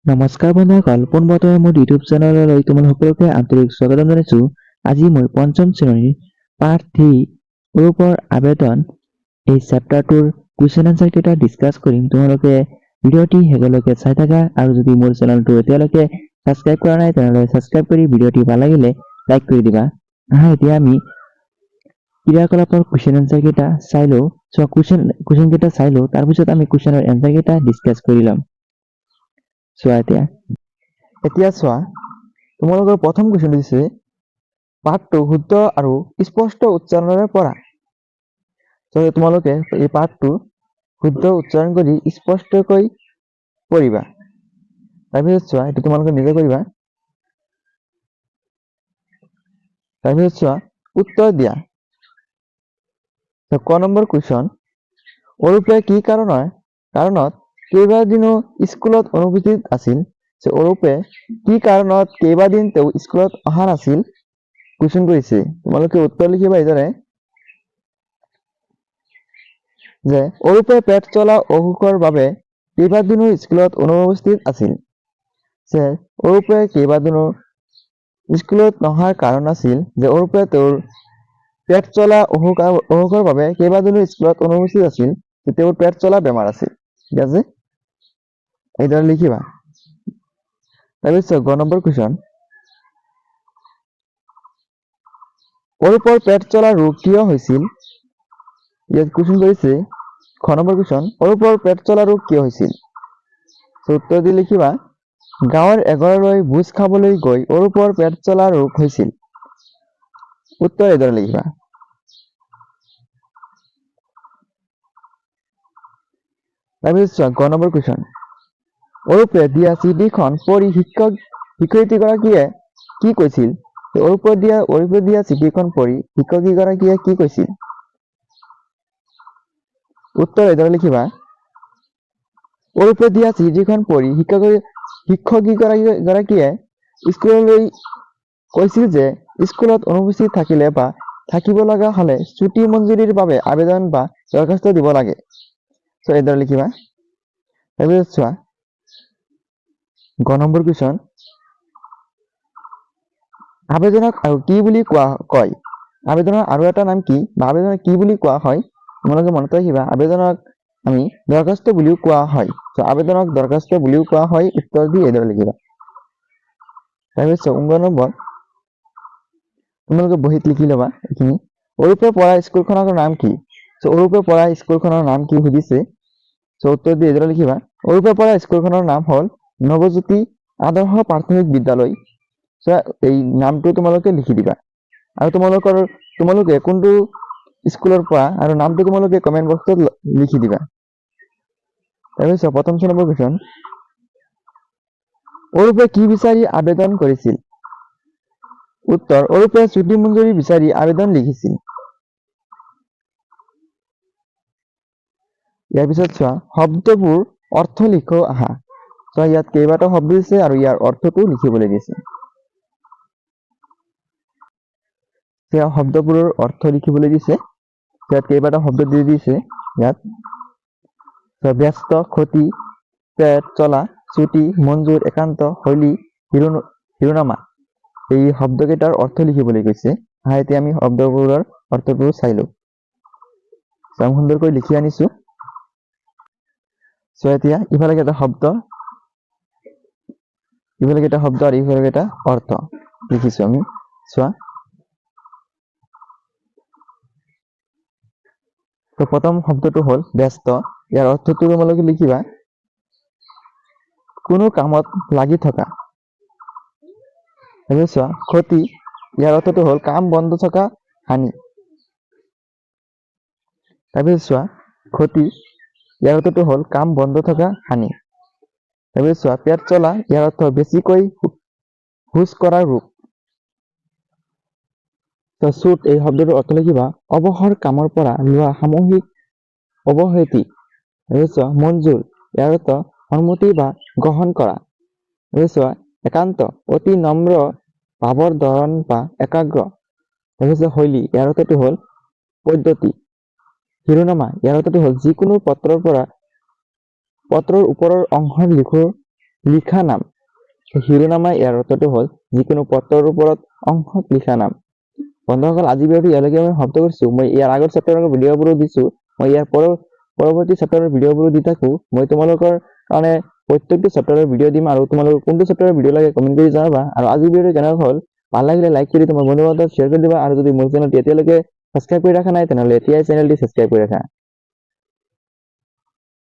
নমস্কাৰ বন্ধুসকল, পোনপ্ৰথমে মোৰ ইউটিউব চেনেললৈ তোমালোক সকলোকে আন্তৰিক স্বাগতম জনাইছো। আজি মই পঞ্চম শ্ৰেণীৰ পাঠ 3 ৰূপৰ আবেদন এই চেপ্টাৰটোৰ কুৱেশ্যন আনসাৰ কেইটা ডিছকাছ কৰিম। তোমালোকে ভিডিঅ'টি শেষলৈকে চাই থাকা আৰু যদি মোৰ চেনেলটো এতিয়ালৈকে সাবস্ক্ৰাইব কৰা নাই তেনেহ'লে সাবস্ক্ৰাইব কৰি ভিডিঅ'টি ভাল লাগিলে লাইক কৰি দিবা। এতিয়া আমি ক্ৰিয়াকলাপৰ কুৱেশ্যন আনসাৰ কেইটা চাই লওঁ। কুৱেশ্যন কেইটা চাই লওঁ, তাৰপিছত আমি কুৱেশ্যনৰ এনসাৰ কেইটা ডিছকাছ কৰি ল'ম। চোৱা এতিয়া চোৱা, তোমালোকৰ প্ৰথম কুৱেশ্যন দিছে পাঠটো শুদ্ধ আৰু স্পষ্ট উচ্চাৰণেৰে পঢ়া। তোমালোকে এই পাঠটো শুদ্ধ উচ্চাৰণ কৰি স্পষ্টকৈ পঢ়িবা। তাৰপিছত চোৱা, এইটো তোমালোকে নিজে কৰিবা। তাৰপিছত চোৱা, উত্তৰ দিয়া। ক নম্বৰ কুৱেশ্যন, অৰূপে কি কাৰণত কেইবাদিনো স্কুলত অনুপস্থিত আছিল। অৰূপে কি কাৰণত কেইবাদিন তেওঁ স্কুলত অহা নাছিল কুৱেশ্যন কৰিছে। তোমালোকে উত্তৰ লিখিবা এইদৰে যে অৰূপে পেট চলা অসুখৰ বাবে কেইবাদিনো স্কুলত অনুপস্থিত আছিল। যে অৰূপে কেইবাদিনো স্কুলত নহাৰ কাৰণ আছিল যে অৰূপে তেওঁৰ পেট চলা অসুখৰ বাবে কেইবাদিনো স্কুলত অনুপস্থিত আছিল। তেওঁৰ পেট চলা বেমাৰ আছিল। ঠিক আছে, এইদৰে লিখিবা। তাৰপিছত গ নম্বৰ কুৱেশ্যন, অৰূপৰ পেট চলা ৰোগ কিয় হৈছিল। ইয়াত কুৱেশ্যন কৰিছে খ নম্বৰ কুৱেশ্যন, অৰূপৰ পেট চলা ৰোগ কিয় হৈছিল। উত্তৰ দি লিখিবা, গাঁৱৰ এঘৰলৈ ভোজ খাবলৈ গৈ অৰূপৰ পেট চলা ৰোগ হৈছিল। উত্তৰ এইদৰে লিখিবা। তাৰপিছত চোৱা, গ নম্বৰ কুৱেশ্যন, অৰূপে দিয়া চিঠিখন পঢ়ি শিক্ষয়িত্ৰীগৰাকীয়ে কি কৈছিল। অৰূপে দিয়া চিঠিখন পঢ়ি শিক্ষয়িত্ৰীগৰাকীয়ে কি কৈছিল। উত্তৰ এইদৰে লিখিবা, অৰূপে দিয়া চিঠিখন পঢ়ি শিক্ষয়িত্ৰীগৰাকীয়ে স্কুললৈ কৈছিল যে স্কুলত অনুপস্থিত থাকিলে বা থাকিব লগা হলে ছুটি মঞ্জুৰিৰ বাবে আবেদন বা দৰখাস্ত দিব লাগে। এইদৰে লিখিবা। তাৰপিছত চোৱা, গ নম্বৰ কুৱেশ্যন, আবেদনক আৰু কি বুলি কোৱা কয়। আবেদনৰ আৰু এটা নাম কি বা আবেদনক কি বুলি কোৱা হয় তোমালোকে মনত ৰাখিবা। আবেদনক আমি দৰখাস্ত বুলিও কোৱা হয়। আবেদনক দৰখাস্ত বুলিও কোৱা হয়। উত্তৰ দি এইদৰে লিখিবা। তাৰপিছত 19 নম্বৰ, তোমালোকে বহীত লিখি ল'বা এইখিনি। অৰূপে পঢ়া স্কুলখনৰ নাম কি। অৰূপে পঢ়া স্কুলখনৰ নাম কি সুধিছে। উত্তৰ দি এইদৰে লিখিবা, অৰূপে পঢ়া স্কুলখনৰ নাম হ'ল নৱজ্যোতি আদৰ্শ প্ৰাথমিক বিদ্যালয়। এই নামটো তোমালোকে লিখি দিবা। আৰু তোমালোকে কোনটো স্কুলৰ পৰা আৰু নামটো তোমালোকে কমেন্ট বক্সত লিখি দিবা। তাৰপিছত প্ৰথম নম্বৰ কুৱেশ্যন, অৰূপে কি বিচাৰি আবেদন কৰিছিল। উত্তৰ, অৰূপে ছুটি মঞ্জুৰি বিচাৰি আবেদন লিখিছিল। ইয়াৰ পিছত চোৱা, শব্দবোৰ অৰ্থ লিখো আহা। ইয়াত কেইবাটাও শব্দ দিছে আৰু ইয়াৰ অৰ্থটো লিখিবলৈ দিছে। শব্দবোৰৰ অৰ্থ লিখিবলৈ দিছে। ইয়াত কেইবাটাও শব্দ দি দিছে। ইয়াত ব্যস্ত, ক্ষতি, পেট চলা, ছুটি, মঞ্জুৰ, একান্ত, শৈলী, শিৰোনামা এই শব্দকেইটাৰ অৰ্থ লিখিবলৈ কৈছে। এতিয়া আমি শব্দবোৰৰ অৰ্থবোৰ চাই লওঁ। সুন্দৰকৈ লিখি আনিছো। এতিয়া ইফালে এটা শব্দ আৰু ইফালে এটা অৰ্থ লিখিছো আমি। চোৱা, প্ৰথম শব্দটো হ'ল ব্যস্ত। ইয়াৰ অৰ্থটো তোমালোকে লিখিবা, কোনো কামত লাগি থকা। চোৱা, ক্ষতি, ইয়াৰ অৰ্থটো হ'ল কাম বন্ধ থকা, হানি। তাৰপিছত চোৱা, ক্ষতি ইয়াৰ অৰ্থটো হ'ল কাম বন্ধ থকা, হানি। তাৰপিছত চোৱা, পেট চলা ইয়াৰ অৰ্থ বেছিকৈ শৌচ কৰা ৰোগ। ছুট এই শব্দটোৰ অৰ্থ লিখিবা, অৱসৰ কামৰ পৰা লোৱা সাময়িক অৱসতি। চোৱা, মঞ্জুৰ ইয়াৰ অৰ্থ সন্মতি বা গ্ৰহণ কৰা। চোৱা, একান্ত অতি নম্ৰ ভাৱৰ ধৰণ বা একাগ্ৰ। তাৰপিছত শৈলী ইয়াৰ অৰ্থটো হ'ল পদ্ধতি। শিৰোনামা ইয়াৰ অৰ্থটো হ'ল যিকোনো পত্ৰৰ ওপৰৰ অংশ লিখা নাম শিৰোনামা ইয়াৰ অৰ্থটো হ'ল যিকোনো পত্ৰৰ ওপৰত অংশত লিখা নাম বন্ধুসকল আজি ভিডিঅ'টো ইয়ালৈকে মই সমাপ্ত কৰিছোঁ মই ইয়াৰ আগৰ চেপ্টাৰৰ ভিডিঅ'বোৰো দিছোঁ মই ইয়াৰ পৰৱৰ্তী চেপ্টাৰৰ ভিডিঅ'বোৰো দি থাকোঁ মই তোমালোকৰ কাৰণে প্ৰত্যেকটো চেপ্টাৰৰ ভিডিঅ' দিম আৰু তোমালোকৰ কোনটো চেপ্টাৰৰ ভিডিঅ' লাগে কমেণ্ট কৰি জনাবা আৰু আজি ভিডিঅ'টো কেনেকুৱা হ'ল ভাল লাগিলে লাইক কৰি তোমাৰ বন্ধুৰ লগত শ্বেয়াৰ কৰি দিবা আৰু যদি মোৰ চেনেলটো এতিয়ালৈকে সাবস্ক্ৰাইব কৰি ৰাখা নাই তেনেহ'লে এতিয়াই চেনেলটি সাবস্ক্ৰাইব কৰি ৰাখা